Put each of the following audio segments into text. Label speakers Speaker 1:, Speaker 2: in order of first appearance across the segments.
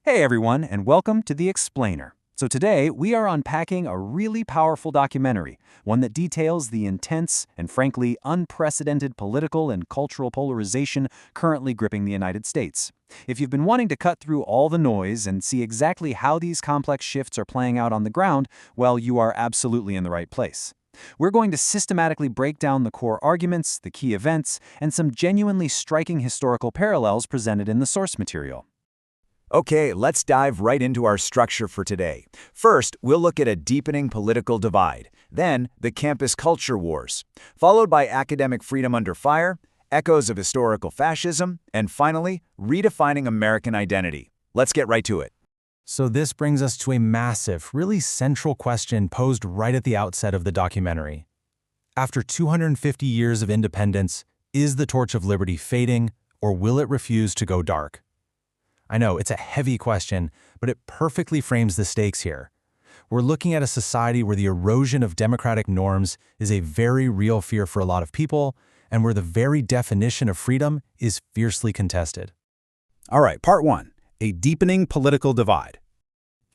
Speaker 1: Hey everyone, and welcome to The Explainer. So today, we are unpacking a really powerful documentary, one that details the intense and frankly unprecedented political and cultural polarization currently gripping the United States. If you've been wanting to cut through all the noise and see exactly how these complex shifts are playing out on the ground, well, you are absolutely in the right place. We're going to systematically break down the core arguments, the key events, and some genuinely striking historical parallels presented in the source material.
Speaker 2: Okay, let's dive right into our structure for today. First, we'll look at a deepening political divide, then the campus culture wars, followed by academic freedom under fire, echoes of historical fascism, and finally, redefining American identity. Let's get right to it.
Speaker 3: So this brings us to a massive, really central question posed right at the outset of the documentary. After 250 years of independence, is the torch of liberty fading, or will it refuse to go dark? I know, it's a heavy question, but it perfectly frames the stakes here. We're looking at a society where the erosion of democratic norms is a very real fear for a lot of people, and where the very definition of freedom is fiercely contested.
Speaker 1: All right, part one, a deepening political divide.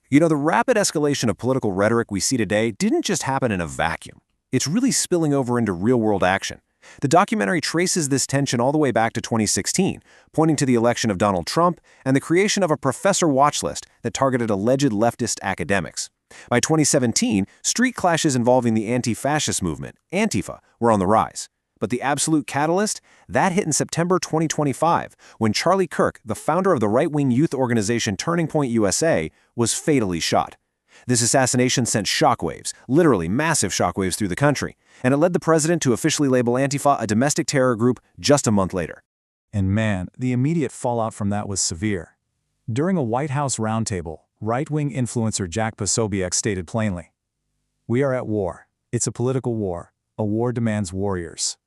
Speaker 1: You know, the rapid escalation of political rhetoric we see today didn't just happen in a vacuum. It's really spilling over into real-world action. The documentary traces this tension all the way back to 2016, pointing to the election of Donald Trump and the creation of a professor watch list that targeted alleged leftist academics. By 2017, street clashes involving the anti-fascist movement, Antifa, were on the rise. But the absolute catalyst? That hit in September 2025, when Charlie Kirk, the founder of the right-wing youth organization Turning Point USA, was fatally shot. This assassination sent shockwaves, literally massive shockwaves through the country, and it led the president to officially label Antifa a domestic terror group just a month later.
Speaker 4: And man, the immediate fallout from that was severe. During a White House roundtable, right-wing influencer Jack Posobiec stated plainly, "We are at war. It's a political war. A war demands warriors."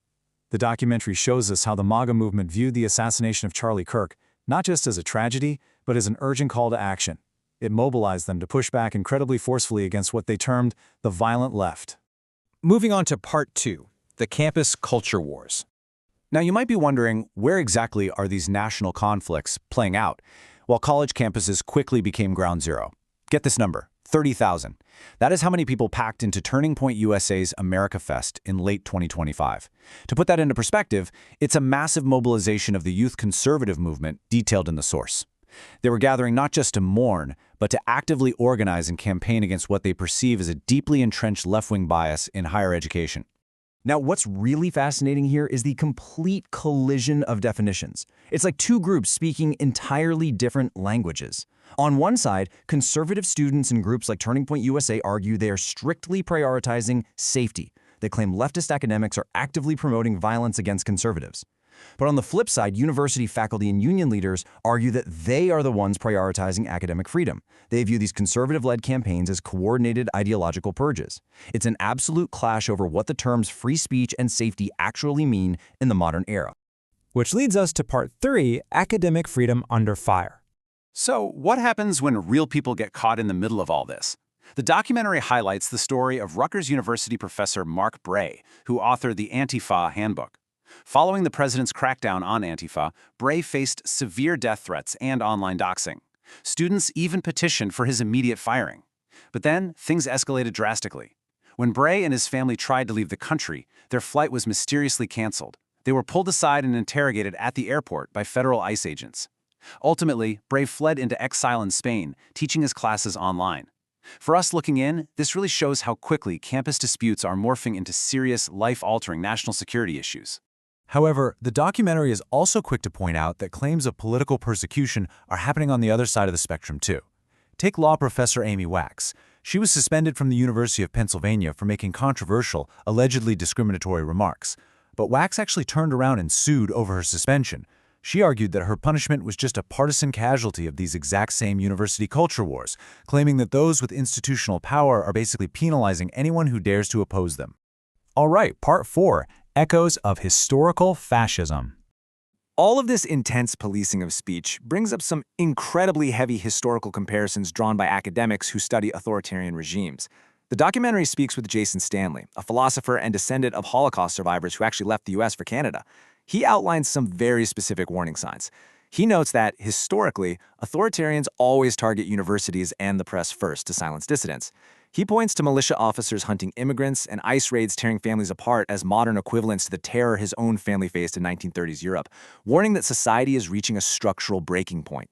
Speaker 4: The documentary shows us how the MAGA movement viewed the assassination of Charlie Kirk not just as a tragedy, but as an urgent call to action. It mobilized them to push back incredibly forcefully against what they termed the violent left.
Speaker 1: Moving on to part two, the campus culture wars. Now you might be wondering, where exactly are these national conflicts playing out, while college campuses quickly became ground zero? Get this number, 30,000. That is how many people packed into Turning Point USA's America Fest in late 2025. To put that into perspective, it's a massive mobilization of the youth conservative movement detailed in the source. They were gathering not just to mourn, but to actively organize and campaign against what they perceive as a deeply entrenched left-wing bias in higher education.
Speaker 5: Now, what's really fascinating here is the complete collision of definitions. It's like two groups speaking entirely different languages. On one side, conservative students and groups like Turning Point USA argue they are strictly prioritizing safety. They claim leftist academics are actively promoting violence against conservatives. But on the flip side, university faculty and union leaders argue that they are the ones prioritizing academic freedom. They view these conservative-led campaigns as coordinated ideological purges. It's an absolute clash over what the terms free speech and safety actually mean in the modern era.
Speaker 3: Which leads us to part three, academic freedom under fire.
Speaker 1: So what happens when real people get caught in the middle of all this? The documentary highlights the story of Rutgers University professor Mark Bray, who authored the Antifa Handbook. Following the president's crackdown on Antifa, Bray faced severe death threats and online doxing. Students even petitioned for his immediate firing. But then, things escalated drastically. When Bray and his family tried to leave the country, their flight was mysteriously canceled. They were pulled aside and interrogated at the airport by federal ICE agents. Ultimately, Bray fled into exile in Spain, teaching his classes online. For us looking in, this really shows how quickly campus disputes are morphing into serious, life-altering national security issues.
Speaker 3: However, the documentary is also quick to point out that claims of political persecution are happening on the other side of the spectrum too. Take law professor Amy Wax. She was suspended from the University of Pennsylvania for making controversial, allegedly discriminatory remarks. But Wax actually turned around and sued over her suspension. She argued that her punishment was just a partisan casualty of these exact same university culture wars, claiming that those with institutional power are basically penalizing anyone who dares to oppose them. All right, part four. Echoes of historical fascism.
Speaker 5: All of this intense policing of speech brings up some incredibly heavy historical comparisons drawn by academics who study authoritarian regimes. The documentary speaks with Jason Stanley, a philosopher and descendant of Holocaust survivors who actually left the U.S. for Canada. He outlines some very specific warning signs.
Speaker 3: He notes that, historically, authoritarians always target universities and the press first to silence dissidents. He points to militia officers hunting immigrants and ICE raids tearing families apart as modern equivalents to the terror his own family faced in 1930s Europe, warning that society is reaching a structural breaking point.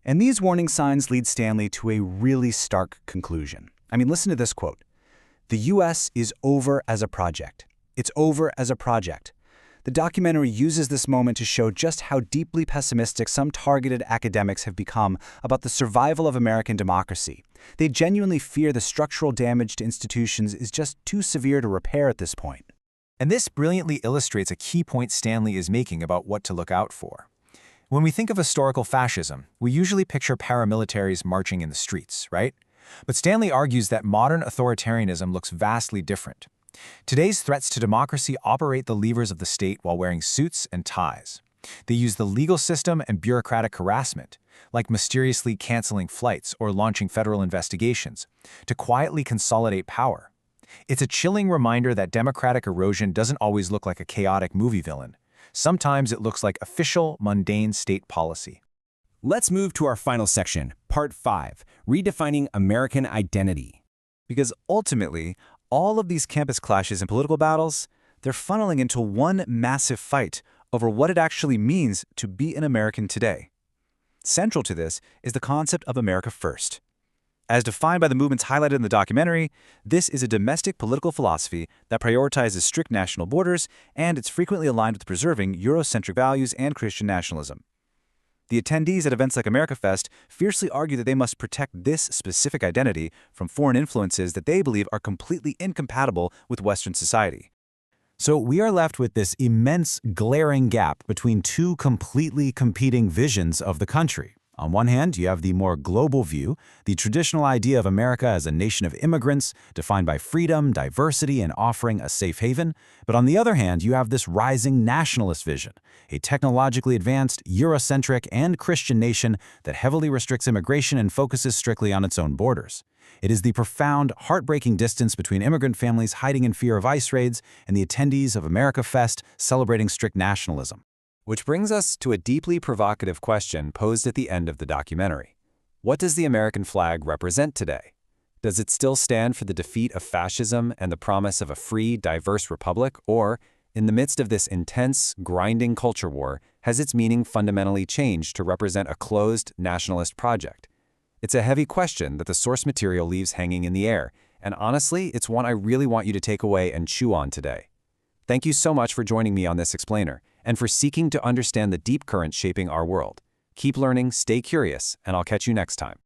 Speaker 5: And these warning signs lead Stanley to a really stark conclusion. I mean, listen to this quote. "The U.S. is over as a project. It's over as a project." The documentary uses this moment to show just how deeply pessimistic some targeted academics have become about the survival of American democracy. They genuinely fear the structural damage to institutions is just too severe to repair at this point.
Speaker 3: And this brilliantly illustrates a key point Stanley is making about what to look out for. When we think of historical fascism, we usually picture paramilitaries marching in the streets, right? But Stanley argues that modern authoritarianism looks vastly different. Today's threats to democracy operate the levers of the state while wearing suits and ties. They use the legal system and bureaucratic harassment, like mysteriously canceling flights or launching federal investigations, to quietly consolidate power. It's a chilling reminder that democratic erosion doesn't always look like a chaotic movie villain. Sometimes it looks like official, mundane state policy.
Speaker 1: Let's move to our final section, Part 5, Redefining American Identity.
Speaker 5: Because ultimately, all of these campus clashes and political battles, they're funneling into one massive fight over what it actually means to be an American today. Central to this is the concept of America First. As defined by the movements highlighted in the documentary, this is a domestic political philosophy that prioritizes strict national borders, and it's frequently aligned with preserving Eurocentric values and Christian nationalism. The attendees at events like America Fest fiercely argue that they must protect this specific identity from foreign influences that they believe are completely incompatible with Western society.
Speaker 3: So we are left with this immense, glaring gap between two completely competing visions of the country. On one hand, you have the more global view, the traditional idea of America as a nation of immigrants, defined by freedom, diversity, and offering a safe haven. But on the other hand, you have this rising nationalist vision, a technologically advanced, Eurocentric, and Christian nation that heavily restricts immigration and focuses strictly on its own borders. It is the profound, heartbreaking distance between immigrant families hiding in fear of ICE raids and the attendees of America Fest celebrating strict nationalism.
Speaker 1: Which brings us to a deeply provocative question posed at the end of the documentary. What does the American flag represent today? Does it still stand for the defeat of fascism and the promise of a free, diverse republic, or, in the midst of this intense, grinding culture war, has its meaning fundamentally changed to represent a closed, nationalist project? It's a heavy question that the source material leaves hanging in the air, and honestly, it's one I really want you to take away and chew on today. Thank you so much for joining me on this explainer, and for seeking to understand the deep currents shaping our world. Keep learning, stay curious, and I'll catch you next time.